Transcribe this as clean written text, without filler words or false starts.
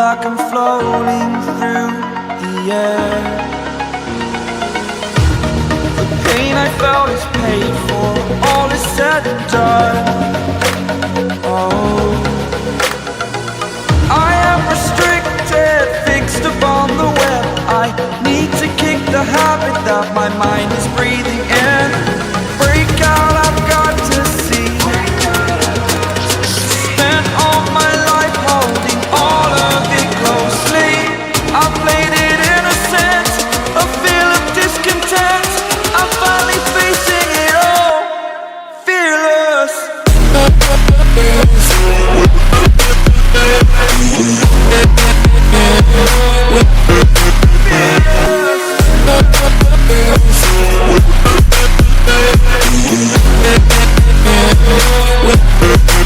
like I'm floating through the air. The pain I felt is paid for, all is said and done. Oh, I am restricted, fixed upon the web. I need to kick the habit that my mind is breathing in. Break out, I've got to see. Spent all my life holding all of it closely. I played it innocent, a feel of discontent. I'm finally facing it all, fearless. With